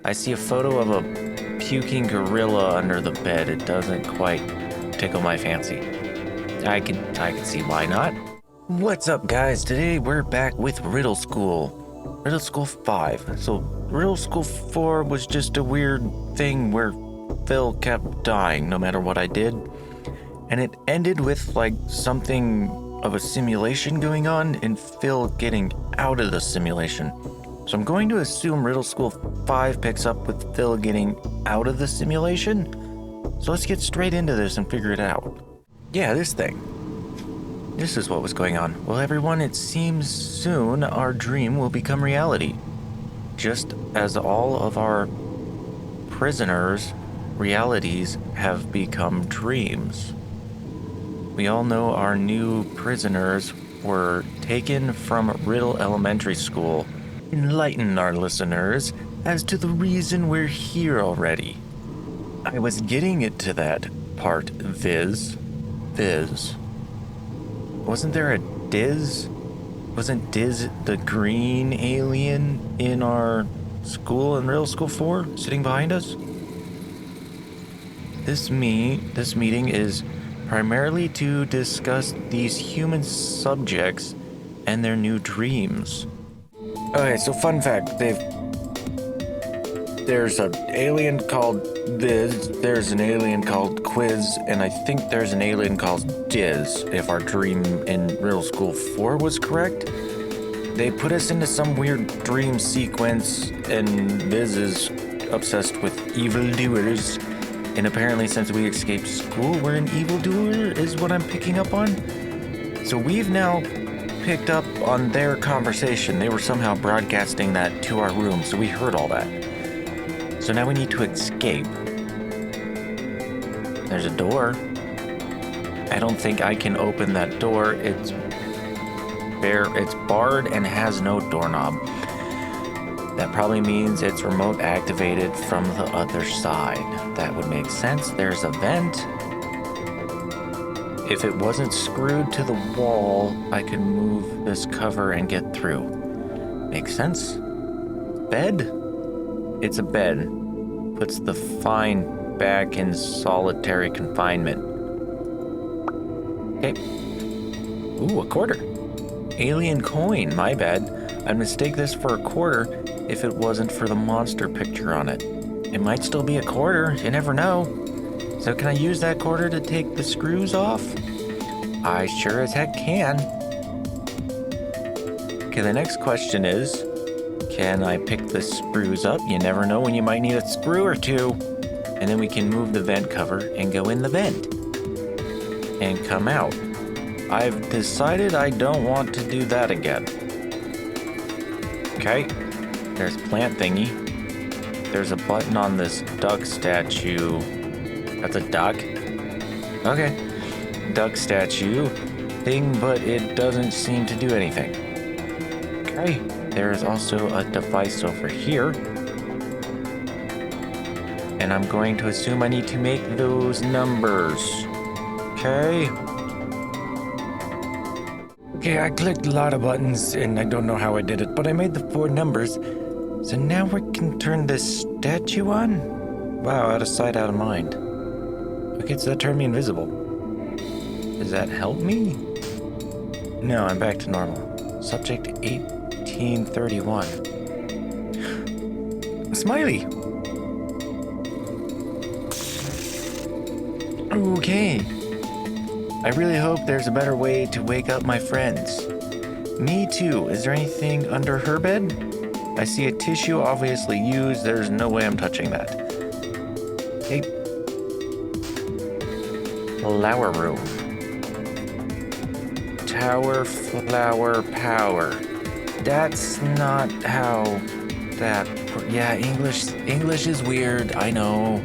I see a photo of a puking gorilla under the bed. It doesn't quite tickle my fancy. I can see why not. What's up, guys? Today we're back with Riddle School. Riddle School 5. So Riddle School 4 was just a weird thing where Phil kept dying no matter what I did. And it ended with like something of a simulation going on and Phil getting out of the simulation. So I'm going to assume Riddle School 5 picks up with Phil getting out of the simulation. So let's get straight into this and figure it out. Yeah, this thing. This is what was going on. Well, everyone, it seems soon our dream will become reality. Just as all of our prisoners' realities have become dreams. We all know our new prisoners were taken from Riddle Elementary School. Enlighten our listeners as to the reason we're here already. I was getting it to that part, Viz. Wasn't there a Diz? Wasn't Diz the green alien in our school in Riddle School 4 sitting behind us? This meeting is primarily to discuss these human subjects and their new dreams. Okay, so fun fact, there's an alien called Viz, there's an alien called Quiz, and I think there's an alien called Diz, if our dream in Riddle School 4 was correct. They put us into some weird dream sequence, and Viz is obsessed with evildoers, and apparently since we escaped school, we're an evildoer, is what I'm picking up on. So we've now picked up on their conversation. They were somehow broadcasting that to our room, so we heard all that. So now we need to escape. There's a door. I don't think I can open that door. It's barred and has no doorknob. That probably means it's remote activated from the other side. That would make sense. There's a vent. If it wasn't screwed to the wall, I could move this cover and get through. Makes sense. Bed? It's a bed. Puts the fine back in solitary confinement. Okay. Ooh, a quarter. Alien coin, my bad. I'd mistake this for a quarter if it wasn't for the monster picture on it. It might still be a quarter, you never know. So can I use that quarter to take the screws off? I sure as heck can. Okay, the next question is, can I pick the screws up? You never know when you might need a screw or two. And then we can move the vent cover and go in the vent. And come out. I've decided I don't want to do that again. Okay, there's plant thingy. There's a button on this duck statue. That's a duck? Okay. Duck statue thing, but it doesn't seem to do anything. Okay. There's also a device over here. And I'm going to assume I need to make those numbers. Okay. Okay, I clicked a lot of buttons and I don't know how I did it, but I made the 4 numbers. So now we can turn this statue on? Wow, out of sight, out of mind. Okay, so that turned me invisible. Does that help me? No, I'm back to normal. Subject 1831. Smiley! Okay. I really hope there's a better way to wake up my friends. Me too. Is there anything under her bed? I see a tissue obviously used. There's no way I'm touching that. Hey. Flower room. Tower, flower, power. That's not how that... Yeah, English is weird, I know.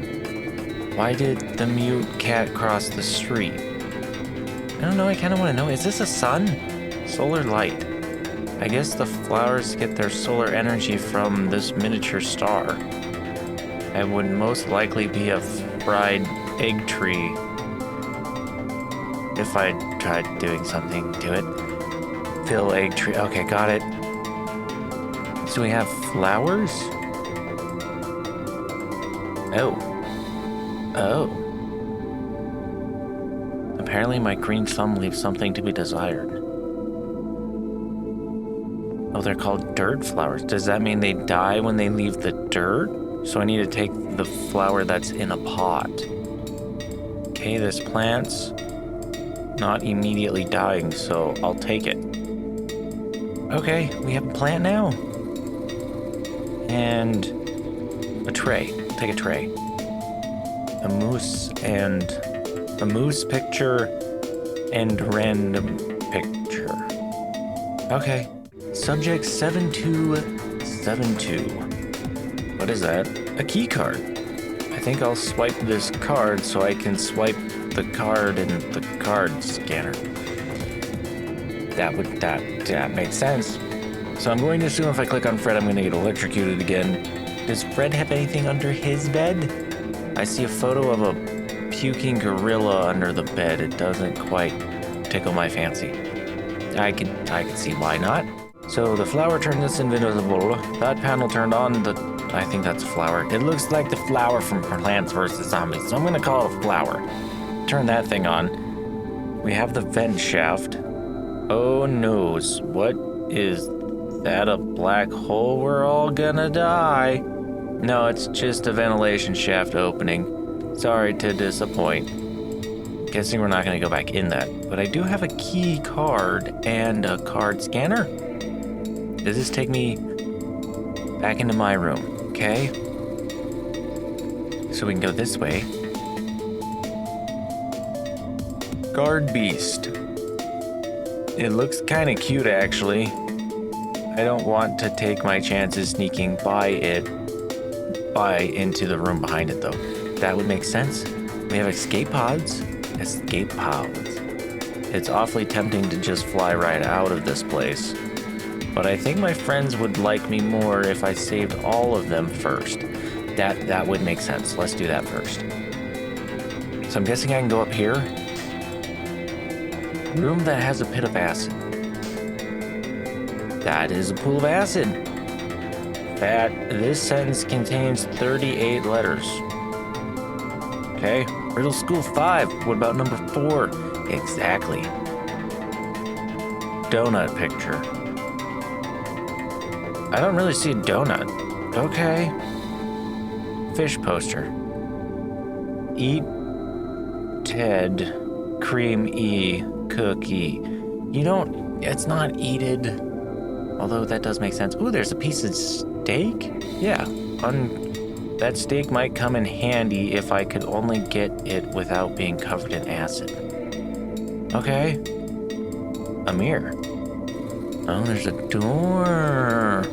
Why did the mute cat cross the street? I don't know, I kind of want to know. Is this a sun? Solar light. I guess the flowers get their solar energy from this miniature star. It would most likely be a fried egg tree if I tried doing something to it. Fill egg tree. Okay, got it. So we have flowers? Oh. Oh. Apparently my green thumb leaves something to be desired. Oh, they're called dirt flowers. Does that mean they die when they leave the dirt? So I need to take the flower that's in a pot. Okay, this plant's not immediately dying, so I'll take it. Okay, we have a plant now. And a tray. Take a tray. A moose picture and random picture. Okay. Subject 7272. What is that? A key card. I think I'll swipe this card so I can swipe the card in the card scanner. That makes sense. So I'm going to assume if I click on Fred, I'm going to get electrocuted again. Does Fred have anything under his bed? I see a photo of a puking gorilla under the bed. It doesn't quite tickle my fancy. I can see why not. So the flower turned this invisible. That panel turned on I think that's a flower. It looks like the flower from Plants vs. Zombies, so I'm gonna call it a flower. Turn that thing on. We have the vent shaft. Oh noes, what is that, a black hole? We're all gonna die. No, it's just a ventilation shaft opening. Sorry to disappoint. Guessing we're not gonna go back in that. But I do have a key card and a card scanner. Does this take me back into my room? Okay. So we can go this way. Guard beast. It looks kind of cute, actually. I don't want to take my chances sneaking by into the room behind it, though. That would make sense. We have escape pods. Escape pods. It's awfully tempting to just fly right out of this place. But I think my friends would like me more if I saved all of them first. That would make sense. Let's do that first. So I'm guessing I can go up here. Room that has a pit of acid. That is a pool of acid. This sentence contains 38 letters. Okay, Riddle School 5. What about number 4? Exactly. Donut picture. I don't really see a donut. Okay. Fish poster. Eat Ted cream cookie. It's not eated. Although that does make sense. Ooh, there's a piece of steak? Yeah. That steak might come in handy if I could only get it without being covered in acid. Okay. A mirror. Oh, there's a door.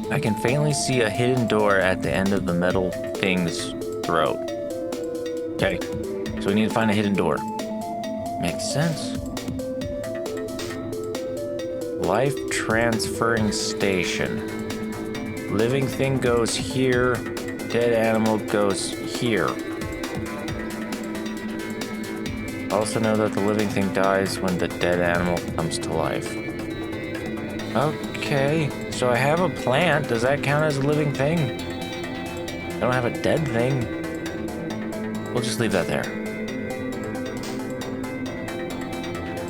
I can faintly see a hidden door at the end of the metal thing's throat. Okay, so we need to find a hidden door. Makes sense. Life transferring station. Living thing goes here. Dead animal goes here. Also know that the living thing dies when the dead animal comes to life. Okay, so I have a plant. Does that count as a living thing? I don't have a dead thing. We'll just leave that there.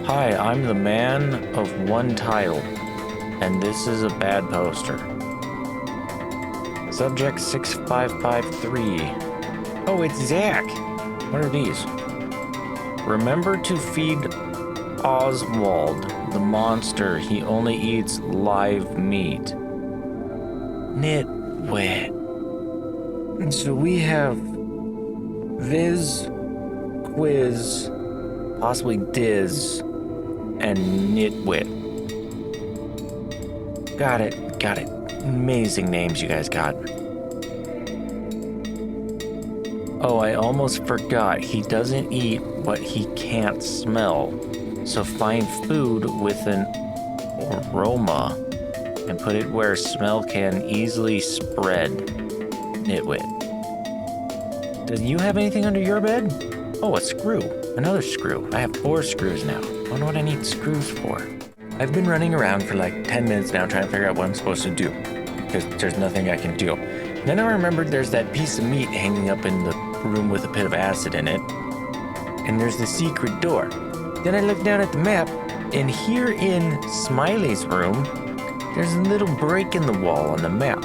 Hi, I'm the man of one tile, and this is a bad poster. Subject 6553. Oh, it's Zach. What are these? Remember to feed Oswald, the monster. He only eats live meat. Nitwit. So we have Viz, Quiz, possibly Diz, and Nitwit. Got it. Amazing names you guys got. Oh, I almost forgot. He doesn't eat what he can't smell. So find food with an aroma and put it where smell can easily spread. Nitwit. Do you have anything under your bed? Oh, a screw. Another screw. I have 4 screws now. I wonder what I need screws for. I've been running around for like 10 minutes now trying to figure out what I'm supposed to do, because there's nothing I can do. Then I remembered there's that piece of meat hanging up in the room with a pit of acid in it. And there's the secret door. Then I looked down at the map, and here in Smiley's room, there's a little break in the wall on the map.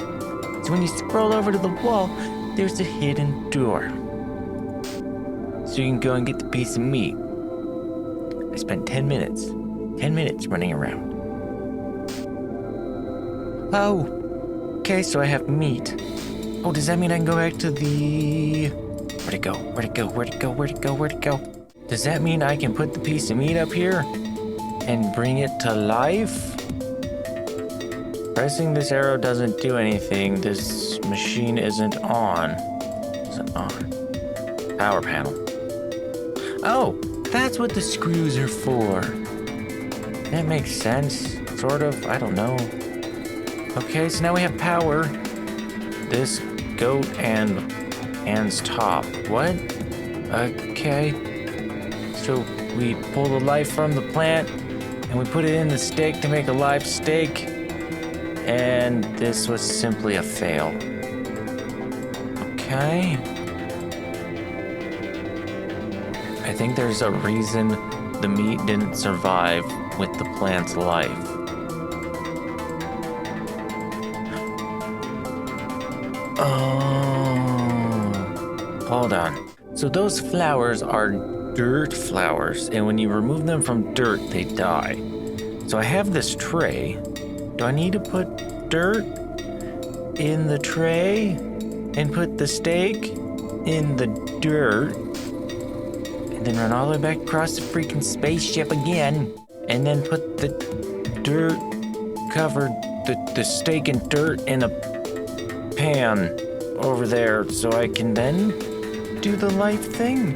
So when you scroll over to the wall, there's a hidden door. So you can go and get the piece of meat. I spent 10 minutes running around. Oh, okay, so I have meat. Oh, does that mean I can go back to the... Where'd it go? Does that mean I can put the piece of meat up here and bring it to life? Pressing this arrow doesn't do anything. This machine isn't on. Is it on? Power panel. Oh, that's what the screws are for. That makes sense. Sort of. I don't know. Okay, so now we have power. This goat and Anne's top. What? Okay. So we pull the life from the plant and we put it in the steak to make a live steak. And this was simply a fail. Okay. I think there's a reason the meat didn't survive with the plant's life. Oh, hold on. So those flowers are dirt flowers, and when you remove them from dirt, they die. So I have this tray. Do I need to put dirt in the tray and put the steak in the dirt and then run all the way back across the freaking spaceship again and then put the dirt covered the steak and dirt in a pan over there so I can then do the life thing?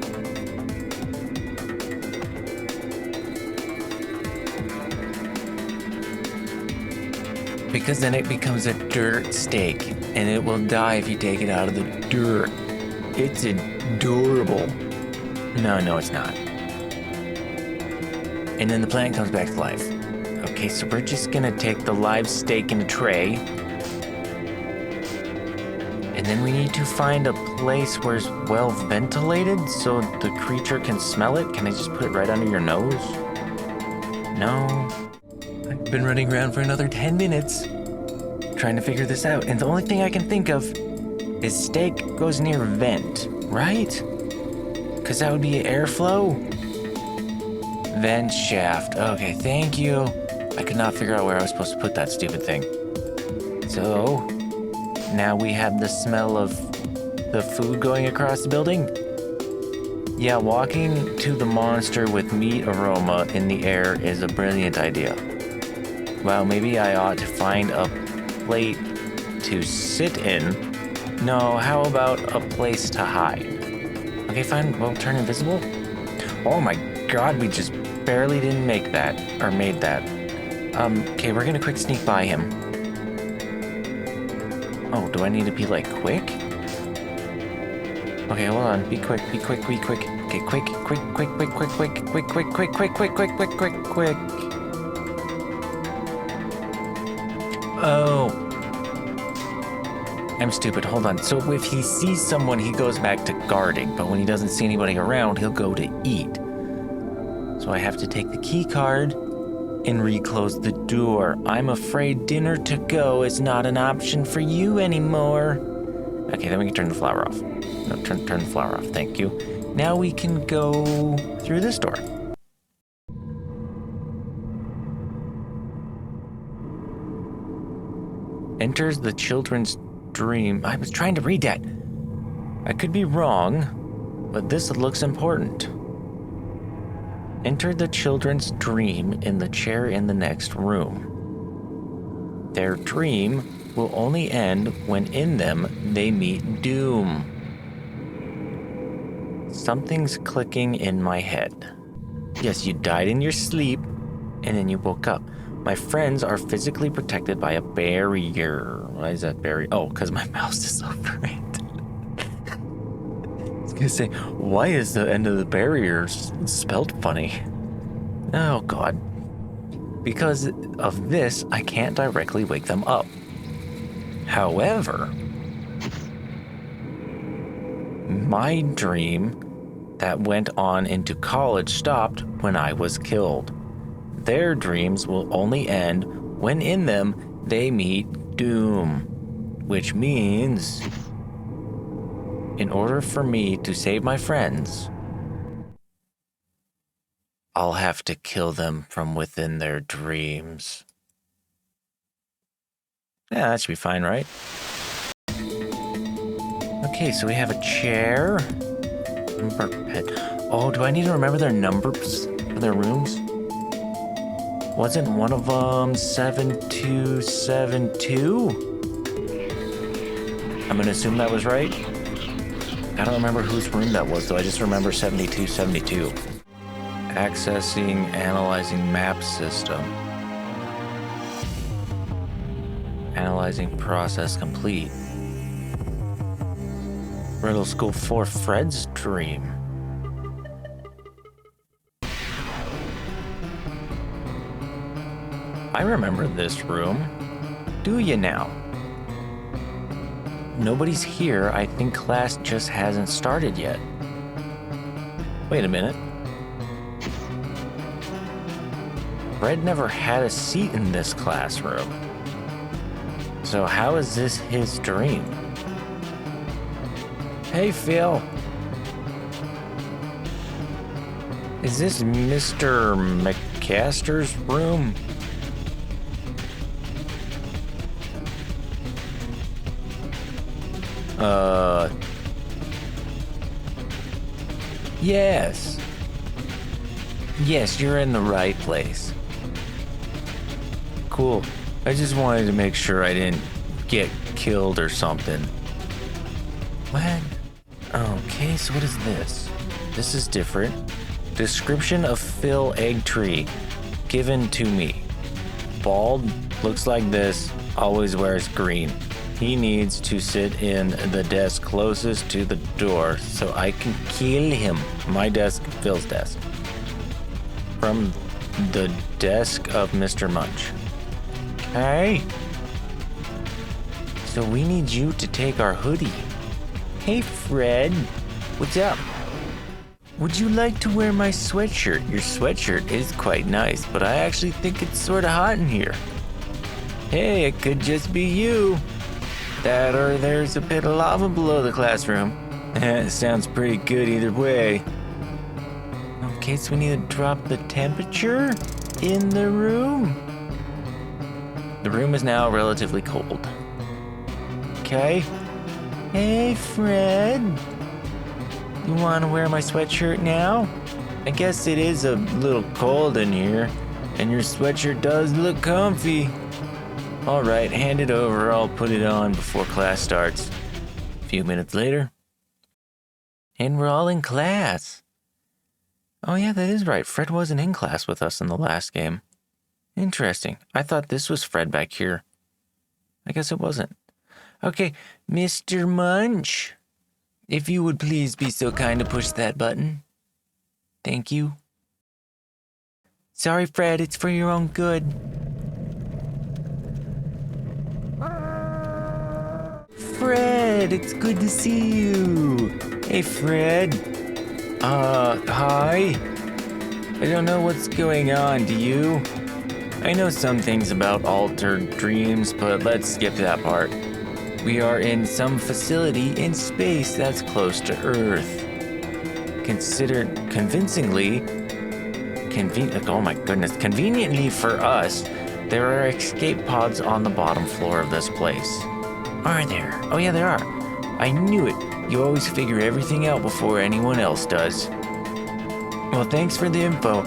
Because then it becomes a dirt steak, and it will die if you take it out of the dirt. It's adorable. No, it's not. And then the plant comes back to life. Okay, so we're just gonna take the live steak in a tray, and then we need to find a place where it's well ventilated so the creature can smell it. Can I just put it right under your nose? No. I've been running around for another 10 minutes trying to figure this out, and the only thing I can think of is steak goes near vent, right? Because that would be airflow? Vent shaft. Okay, thank you. I could not figure out where I was supposed to put that stupid thing. So, now we have the smell of the food going across the building? Yeah, walking to the monster with meat aroma in the air is a brilliant idea. Well, maybe I ought to find a plate to sit in. No, how about a place to hide? Okay, fine. Well, turn invisible. Oh my god, we just barely didn't make that, or made that. Okay, we're gonna quick sneak by him. Oh, do I need to be like quick? Okay, hold on. Be quick. Okay, quick. Oh. I'm stupid. Hold on. So if he sees someone, he goes back to guarding, but when he doesn't see anybody around, he'll go to eat. So I have to take the key card and reclose the door. I'm afraid dinner to go is not an option for you anymore. Okay, then we can turn the flower off. No, turn the flower off. Thank you. Now we can go through this door. Enters the children's dream. I was trying to read that. I could be wrong, but this looks important. Enter the children's dream in the chair in the next room. Their dream will only end when in them they meet doom. Something's clicking in my head. Yes, you died in your sleep, and then you woke up. My friends are physically protected by a barrier. Why is that barrier? Oh, because my mouse is over it. I was gonna say, why is the end of the barrier spelled funny? Oh, God. Because of this, I can't directly wake them up. However, My dream that went on into college stopped when I was killed. Their dreams will only end when in them they meet doom, which means in order for me to save my friends, I'll have to kill them from within their dreams. Yeah, that should be fine, right? Okay, so we have a chair. Number pet. Oh, do I need to remember their numbers for their rooms? Wasn't one of them 7272? I'm gonna assume that was right. I don't remember whose room that was, though. I just remember 7272. Accessing, analyzing map system. Analyzing process complete. Riddle School 4 Fred's dream. I remember this room. Do you now? Nobody's here. I think class just hasn't started yet. Wait a minute. Fred never had a seat in this classroom. So how is this his dream? Hey, Phil. Is this Mr. McCaster's room? Yes. Yes, you're in the right place. Cool. I just wanted to make sure I didn't get killed or something. What? Okay, so what is this? This is different. Description of Phil Egg Tree given to me. Bald, looks like this, always wears green. He needs to sit in the desk closest to the door so I can kill him. My desk, Phil's desk. From the desk of Mr. Munch. Okay. So we need you to take our hoodie. Hey, Fred. What's up? Would you like to wear my sweatshirt? Your sweatshirt is quite nice, but I actually think it's sort of hot in here. Hey, it could just be you. That or there's a pit of lava below the classroom. It sounds pretty good either way. Okay, so we need to drop the temperature in the room. The room is now relatively cold. Okay. Hey, Fred. You want to wear my sweatshirt now? I guess it is a little cold in here, and your sweatshirt does look comfy. All right, hand it over. I'll put it on before class starts. A few minutes later, and we're all in class. Oh yeah, that is right. Fred wasn't in class with us in the last game. Interesting. I thought this was Fred back here. I guess it wasn't. Okay, Mr. Munch, if you would please be so kind to push that button. Thank you. Sorry, Fred, it's for your own good. Fred, it's good to see you. Hey, Fred. Hi. I don't know what's going on, do you? I know some things about altered dreams, but let's skip that part. We are in some facility in space that's close to Earth. Considered conveniently for us, there are escape pods on the bottom floor of this place. Are there? Oh yeah, there are. I knew it. You always figure everything out before anyone else does. Well, thanks for the info.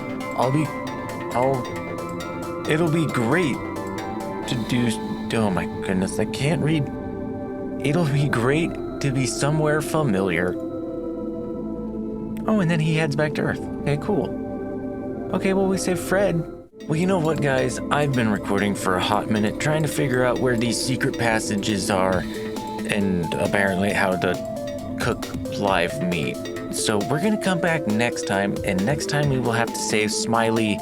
It'll be great to do. Oh my goodness, I can't read. It'll be great to be somewhere familiar. Oh, and then he heads back to Earth. Okay, cool. Okay, well, we save Fred. Well, you know what, guys? I've been recording for a hot minute trying to figure out where these secret passages are and apparently how to cook live meat. So we're going to come back next time, and next time we will have to save Smiley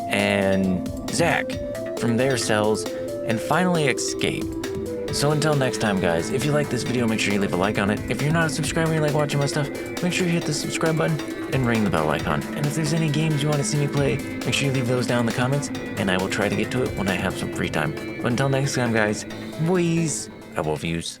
and Zach from their cells and finally escape. So until next time, guys, if you like this video, make sure you leave a like on it. If you're not a subscriber and you like watching my stuff, make sure you hit the subscribe button and ring the bell icon. And if there's any games you want to see me play, make sure you leave those down in the comments, and I will try to get to it when I have some free time. But until next time, guys, boys, I will views.